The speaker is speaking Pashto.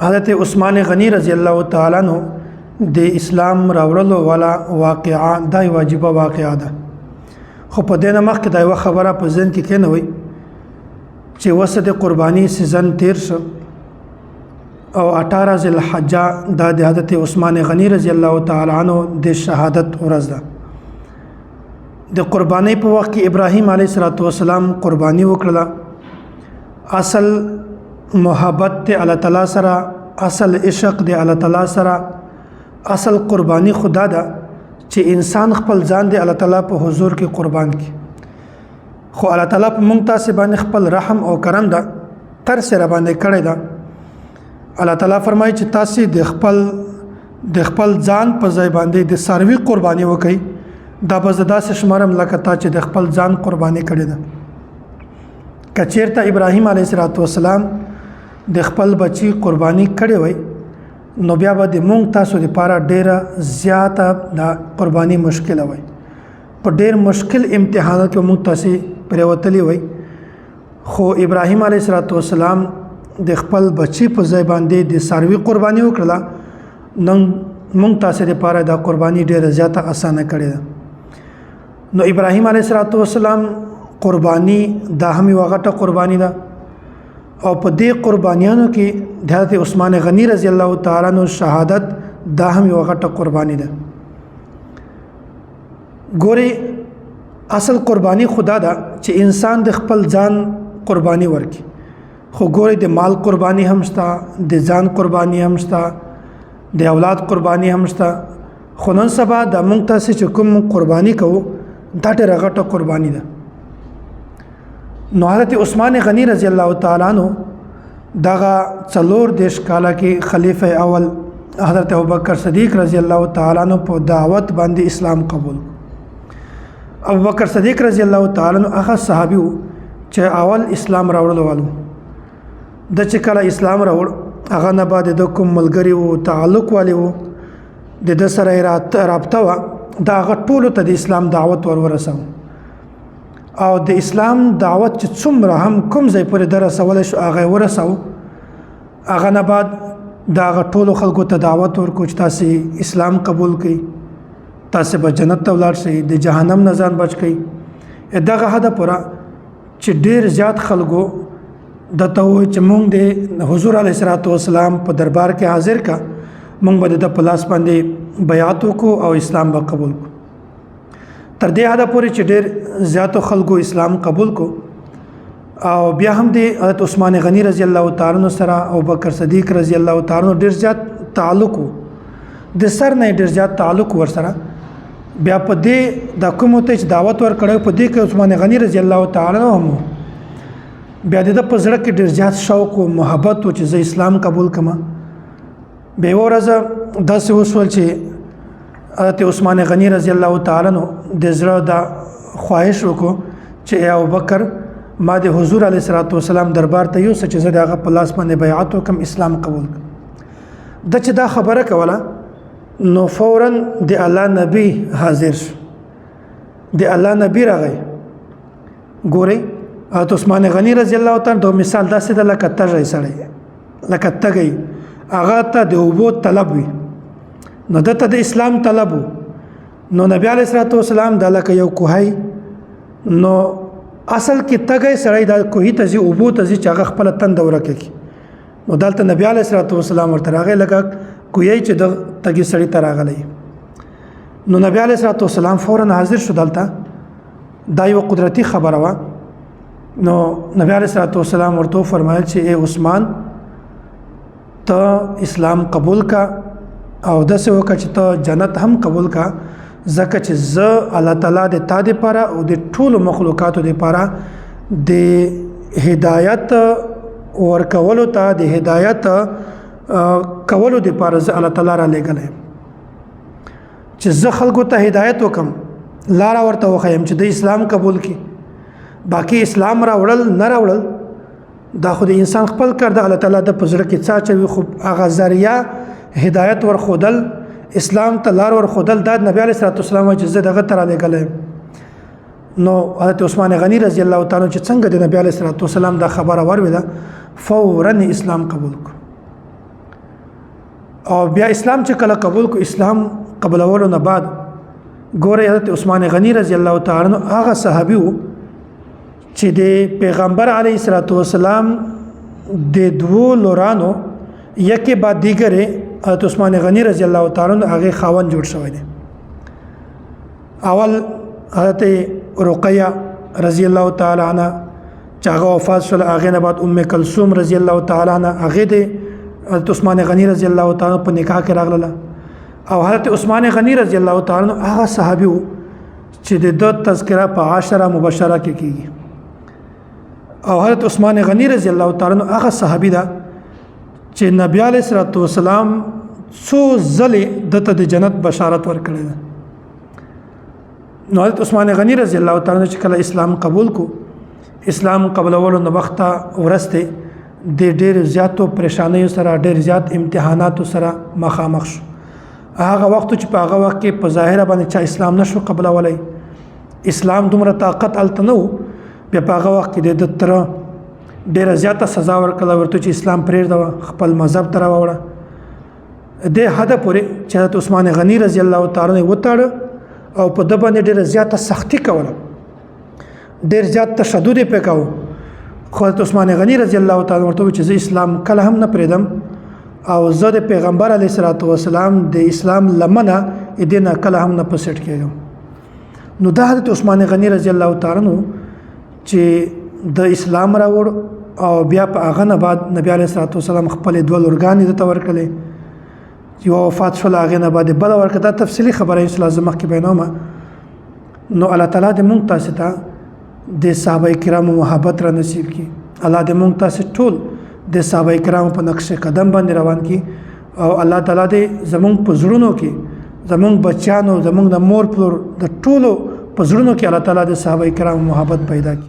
حضرت عثمان غنی رضی الله تعالی عنہ د اسلام راوړلو والا واقعا د واجبه واقعا ده. خو په دینه مخکې دا یو خبره په ځین کې کېنه وي چې وسه د قرباني سیزن تیر شو او 18 ذی الحجه د حضرت عثمان غنی رضی الله تعالی عنہ د شهادت ورځ ده. د قرباني په وخت کې ابراهیم علیه السلام قرباني وکړه. اصل محبت ته الله تعالی سره، اصل عشق دی الله تعالی سره، اصل قربانی خدا ده چې انسان خپل ځان دی الله تعالی په حضور کې قربان کی. خو الله تعالی په مونږ تاسو باندې خپل رحم او کرم ده تر سره باندې کړی ده. الله تعالی فرمایي چې تاسو د خپل ځان په ځای باندې د ساروي قرباني وکړي. دا به زدا سه شمارم لکه تا چې د خپل ځان قرباني کړی ده. کچیرته ابراهیم علیه السلام د خپل بچی قرباني کړي وای نو بیا به د مونږ تاسو لپاره ډیره زیاته د قرباني مشکل وای. په ډیر مشکل امتحانات کې مونږ تاسو پریوتلی وای. خو ابراهیم علیه السلام د خپل بچی په ځای باندې د ساروي قرباني وکړه. نن مونږ تاسو لپاره د قرباني ډیره زیاته اسانه کړي ده. نو ابراهیم علیه السلام قرباني د هم وغټه قرباني ده او په دې قربانیانو کې د حضرت عثمان غنی رضی الله تعالی عنہ شهادت د هم وغټه قرباني ده. ګوري اصل قرباني خدا ده چې انسان د خپل ځان قرباني ورکي. خو ګوري د مال قرباني هم شته، د ځان قرباني هم شته، د اولاد قرباني هم شته. خو نن سبا د مونږ تاسو چې کوم قرباني کوو دا ډېره غټه قرباني ده. نو حضرت عثمان غنی رضی الله تعالی عنہ دغه 4 کاله کې خلیفہ اول حضرت ابوبکر صدیق رضی الله تعالی عنہ په دعوت باندې اسلام قبول. ابوبکر صدیق رضی الله تعالی عنہ هغه صحابي چې اول اسلام راوړل والو. د چې کله اسلام راوړ هغه نه بعد د کوم ملګری او تعلق والی وو د سره رابطه وا دا هغه ټولو ته د اسلام دعوت ورسو او د اسلام دعوت چې څومره هم کوم ځای پورې درسول شو هغه ورسو. هغه نه بعد دا هغه ټولو خلکو ته دعوت ورکو چې تاسو اسلام قبول کړئ، تاسو به جنت ته ولاړ شئ، د جهنم نه ځان بچ کړئ. دغه هدف پوره چې ډیر زیات خلکو د ته وایي چې مونږ د حضور علیه السلام په دربار کې حاضر کا، مونږ به د پلاس باندې بیعت وکړو او اسلام به قبول کړو. تر دې حده پورې چې ډېر زیاتو خلکو اسلام قبول کو او بیا هم د حضرت عثمان غنی رضی الله تعالی عنہ سره او بکر صدیق رضی الله تعالی عنہ ډېر زیات تعلق د سر نه ډېر زیات تعلق ور سره. بیا په دې د کوم ته چې دعوت ور کړو په دې کې عثمان غنی رضی الله تعالی عنہ هم بیا د په زړه کې ډېر زیات شوق او محبت او چې زه اسلام قبول کما. به ورځ داسې وسول چې حضرت عثمان غنی رضی الله تعالی عنہ د زړه د خواهش وکړو چې ابوبکر ما د حضور علیه السلام دربار ته یو چې زه دغه په لاس باندې بیعت وکم، اسلام قبول کړم. د چې دا خبره کوله نو فورا د الله نبی حاضر شو، د الله نبی راغی. ګورئ حضرت عثمان غنی رضی الله تعالی عنہ مثال داسې د لکه تږی سړی، لکه تږی هغه ته د اوبو طلب وي نو دته د اسلام طلب نو نبی علیه السلام د لکه یو کوهی نو اصل کې تګي سړی د کوهی ته زی اوبو ته زی چې هغه خپل تند ورکه نو دلته نبی علیه السلام ورته راغی لکه کوهی چې د تګي سړی ته راغلی. نو نبی علیه السلام فورا حاضر شو. دلته دا یو قدرتی خبره وا. نو نبی علیه السلام ورته فرمایل چې اے عثمان ته اسلام قبول کا او داسې وکړه چې ته جنت هم قبول کا، ځکه چې زه الله تعالی د تا دپاره او د ټولو مخلوقاتو دپاره د هدایت ورکولو ته، د هدایت کولو دپاره زه الله تعالی را لېږلی یم چې زه خلکو ته هدایت وکم، لاره ورته وښیم چې د اسلام قبول کړي. باقي اسلام راوړل نه راوړل دا خو د انسان خپل کار د الله تعالی د په زړه کې څه اچوي. خو هغه ذریعه هدایت ورخودل، اسلام ته لار ورخودل دا نبی علیه السلام چې زه دغه تر لګلې. نو حضرت عثمان غنی رضی الله تعالی چې څنګه د نبی علیه السلام دا خبره وروي ده فورا اسلام قبول کړ. او بیا اسلام چې کله قبول کو اسلام قبولولو نه بعد ګوره حضرت عثمان غنی رضی الله تعالی عنہ هغه صحابي وو چې د پیغمبر علیه الصلاۃ والسلام د دوو لورانو یکه بعد دیګره حضرت عثمان غنی رضی الله تعالی عنہ هغه خاوند جوړ شوی دی. اول حضرت رقیہ رضی الله تعالی عنہ چې هغه وفات شول، هغه نه بعد ام کلثوم رضی الله تعالی عنہ هغه د حضرت عثمان غنی رضی الله تعالی عنہ په نکاح کې راغله. او حضرت عثمان غنی رضی الله تعالی عنہ هغه صحابي وو چې د تذکرہ په 10 مبشره کې کیږي. او حضرت عثمان غنی رضی الله تعالی عنہ هغه صحابي دا چې نبی علیہ الصلوۃ والسلام څو ځلې دته د جنت بشارت ورکړي ده. نو حضرت عثمان غنی رضی الله تعالی عنہ چې کله اسلام قبول کو، اسلام قبولولو نو وخت ورسته د ډېر زیاتو پریشانیو سره ډېر زیات امتحاناتو سره مخامخ شو. هغه وخت چې په هغه وخت کې په ظاهر باندې چې اسلام نشو قبولولای، اسلام دومره طاقت الته نو، بیا په هغه وخت کې د تر ډېر زیاته سزا ورکړه ورته چې اسلام پرېږده، خپل مذهب ته راوړه. د حد پورې چې حضرت عثمان غنی رضی الله تعالی عنہ وتاړه او په د باندې ډېر زیاته سختی کوله، ډېر زیات تشدد یې پکاو. خو حضرت عثمان غنی رضی الله تعالی عنہ ورته چې زه اسلام کله هم نه پرېږدم او زه د پیغمبر علیه الصلاۃ والسلام د اسلام لمنه دې نه کله هم نه پسټ کېږم. نو دا حضرت عثمان غنی رضی الله تعالی عنہ چې د اسلام راوړ او بیا په هغه نه بعد نبی علیه الصلاۃ والسلام خپل دوه لورګانې دته ورکړلې چې وفات شول، هغې نه بعد بله ورکړه. دا تفصیلي خبره انشاءالله زه مخکې بیانومه. نو الله تعالی دې موږ تاسې ته د صحابه کرامو محبت را نصیب کړي. الله دې موږ تاسې ټول د صحابه کرامو په نقش قدم باندې روان کړي او الله تعالی دې زموږ په زړونو کې، زموږ بچیانو، زموږ د مور پلور د ټولو په زړونو کې الله تعالی د صحابه کرامو محبت پیدا کړي.